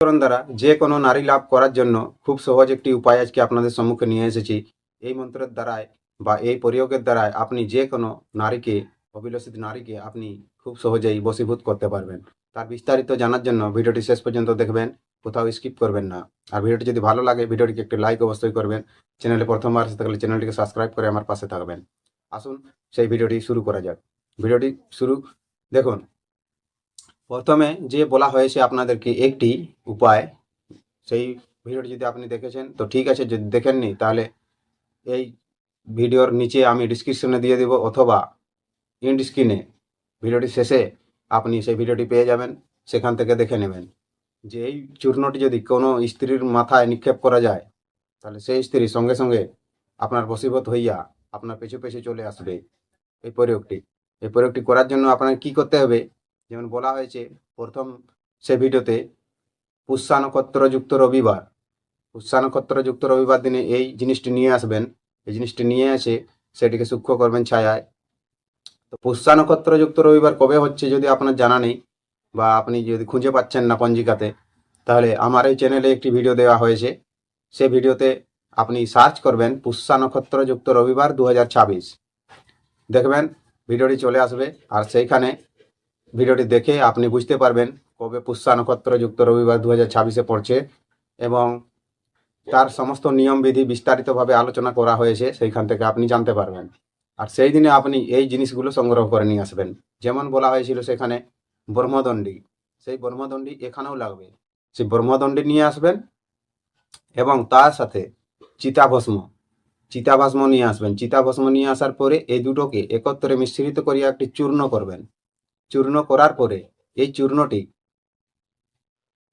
মন্ত্রণ দ্বারা যে কোনো নারী লাভ করার জন্য খুব সহজ একটি উপায় আজকে আপনাদের সম্মুখে নিয়ে এসেছি। এই মন্ত্রের দ্বারায় বা এই প্রয়োগের দ্বারায় আপনি যে কোনো নারীকে, অভিলষিত নারীকে আপনি খুব সহজেই বশীভূত করতে পারবেন। তার বিস্তারিত জানার জন্য ভিডিওটি শেষ পর্যন্ত দেখবেন, কোথাও স্কিপ করবেন না। আর ভিডিওটি যদি ভালো লাগে ভিডিওটিকে একটি লাইক অবশ্যই করবেন। চ্যানেলে প্রথমবার এসে থাকলে চ্যানেলটিকে সাবস্ক্রাইব করে আমার পাশে থাকবেন। আসুন সেই ভিডিওটি শুরু করা যাক। ভিডিওটি শুরু দেখুন, প্রথমে যে বলা হয়েছে আপনাদেরকে একটি উপায়, সেই ভিডিওটি যদি আপনি দেখেছেন তো ঠিক আছে, যদি দেখেননি তাহলে এই ভিডিওর নিচে আমি ডিসক্রিপশনে দিয়ে দেব, অথবা এন্ড স্ক্রিনে ভিডিওটি শেষে আপনি সেই ভিডিওটি পেয়ে যাবেন, সেখান থেকে দেখে নেবেন যে এই চূর্ণটি যদি কোনো স্ত্রীর মাথায় নিক্ষেপ করা যায় তাহলে সেই স্ত্রী সঙ্গে সঙ্গে আপনার বশীভূত হইয়া আপনার পেছু পেছু চলে আসবে। এই প্রয়োগটি করার জন্য আপনাকে কি করতে হবে, যেমন বলা হয়েছে প্রথম সে ভিডিওতে, পুষ্যা নক্ষত্রযুক্ত রবিবার, পুষ্যা নক্ষত্রযুক্ত রবিবার দিনে এই জিনিসটি নিয়ে আসবেন। এই জিনিসটি নিয়ে এসে সেটিকে সূক্ষ্ম করবেন ছায়ায়। তো পুষ্যা নক্ষত্রযুক্ত রবিবার কবে হচ্ছে যদি আপনার জানা নেই, বা আপনি যদি খুঁজে পাচ্ছেন না পঞ্জিকাতে, তাহলে আমার এই চ্যানেলে একটি ভিডিও দেওয়া হয়েছে। সেই ভিডিওতে আপনি সার্চ করবেন পুষ্যা নক্ষত্রযুক্ত রবিবার 2026, দেখবেন ভিডিওটি চলে আসবে। আর সেইখানে ভিডিওটি দেখে আপনি বুঝতে পারবেন কবে পুষ্যা নক্ষত্রযুক্ত রবিবার 2026-এ পড়ছে, এবং তার সমস্ত নিয়মবিধি বিস্তারিতভাবে আলোচনা করা হয়েছে, সেইখান থেকে আপনি জানতে পারবেন। আর সেই দিনে আপনি এই জিনিসগুলো সংগ্রহ করে নিয়ে আসবেন। যেমন বলা হয়েছিল সেখানে ব্রহ্মদণ্ডী, সেই ব্রহ্মদণ্ডী এখানেও লাগবে, সেই ব্রহ্মদণ্ডী নিয়ে আসবেন, এবং তার সাথে চিতাভস্ম, চিতাভস্ম নিয়ে আসবেন। চিতাভস্ম নিয়ে আসার পরে এই দুটোকে একত্রে মিশ্রিত করিয়া একটি চূর্ণ করবেন। চূর্ণ করার পরে এই চূর্ণটি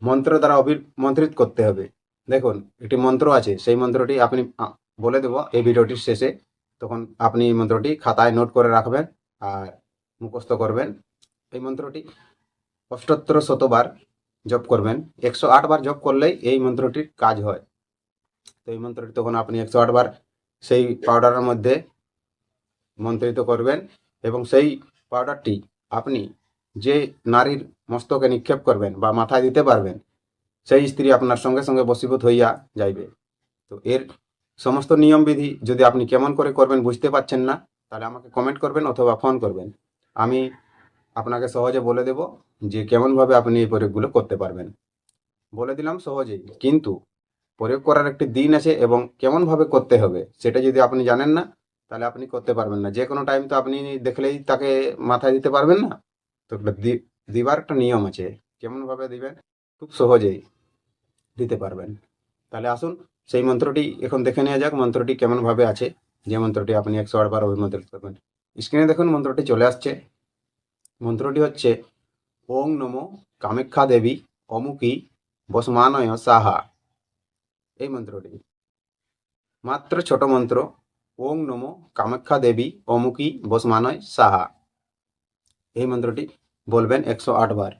মন্ত্র দ্বারা অভিমন্ত্রিত করতে হবে। দেখুন একটি মন্ত্র আছে, সেই মন্ত্রটি আপনি বলে দেব এই ভিডিওটির শেষে, তখন আপনি এই মন্ত্রটি খাতায় নোট করে রাখবেন আর মুখস্থ করবেন। এই মন্ত্রটি 78 শতবার জপ করবেন। 108 বার জপ করলেই এই মন্ত্রটির কাজ হয়। তো এই মন্ত্রটি তখন আপনি 108 বার সেই পাউডারের মধ্যে মন্ত্রিত করবেন, এবং সেই পাউডারটি আপনি যে নারীর মস্তকে নিক্ষেপ করবেন বা মাথায় দিতে পারবেন, সেই স্ত্রী আপনার সঙ্গে সঙ্গে বশীভূত হইয়া যাইবে। তো এর সমস্ত নিয়মবিধি যদি আপনি কেমন করে করবেন বুঝতে পারছেন না, তাহলে আমাকে কমেন্ট করবেন অথবা ফোন করবেন। আমি আপনাকে সহজে বলে দেব যে কেমনভাবে আপনি এই প্রয়োগগুলো করতে পারবেন। বলে দিলাম সহজেই, কিন্তু প্রয়োগ করার একটি দিন আছে এবং কেমনভাবে করতে হবে সেটা যদি আপনি জানেন না, তাহলে আপনি করতে পারবেন না। যে কোনো টাইম তো আপনি দেখলেই তাকে মাথায় দিতে পারবেন না। তো দিবার একটা নিয়ম আছে, কেমনভাবে দিবেন খুব সহজেই দিতে পারবেন। তাহলে আসুন সেই মন্ত্রটি এখন দেখে নেওয়া যাক, মন্ত্রটি কেমনভাবে আছে। যে মন্ত্রটি আপনি 108 বার অভিমন্ত্রিত করবেন। স্ক্রিনে দেখুন মন্ত্রটি চলে আসছে। মন্ত্রটি হচ্ছে ওং নমো কামাখ্যা দেবী অমুকি বসমানয় সাহা। এই মন্ত্রটি মাত্র ছোট মন্ত্র, ওং নমো কামাখ্যা দেবী অমুকি বসমানয় সাহা। এই মন্ত্রটি বলবেন 108 বার।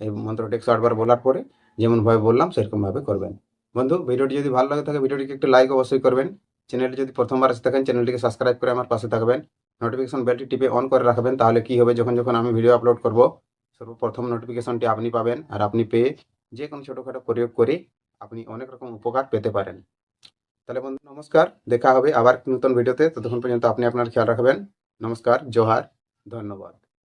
এই মন্ত্রটি 108 বার বলার পরে যেমনভাবে বললাম সেরকমভাবে করবেন। বন্ধু, ভিডিওটি যদি ভালো লাগে থাকে ভিডিওটিকে একটু লাইক অবশ্যই করবেন। চ্যানেলটি যদি প্রথমবার এসে থাকেন চ্যানেলটিকে সাবস্ক্রাইব করে আমার পাশে থাকবেন। নোটিফিকেশন বেলটি টিপে অন করে রাখবেন, তাহলে কি হবে, যখন যখন আমি ভিডিও আপলোড করব সর্বপ্রথম নোটিফিকেশনটি আপনি পাবেন। আর আপনি পেয়ে যে কোনো ছোটোখাটো প্রয়োগ করে আপনি অনেক রকম উপকার পেতে পারেন। তাহলে বন্ধু নমস্কার, দেখা হবে আবার নতুন ভিডিওতে। ততক্ষণ পর্যন্ত আপনি আপনার খেয়াল রাখবেন। নমস্কার, জোহার, ধন্যবাদ।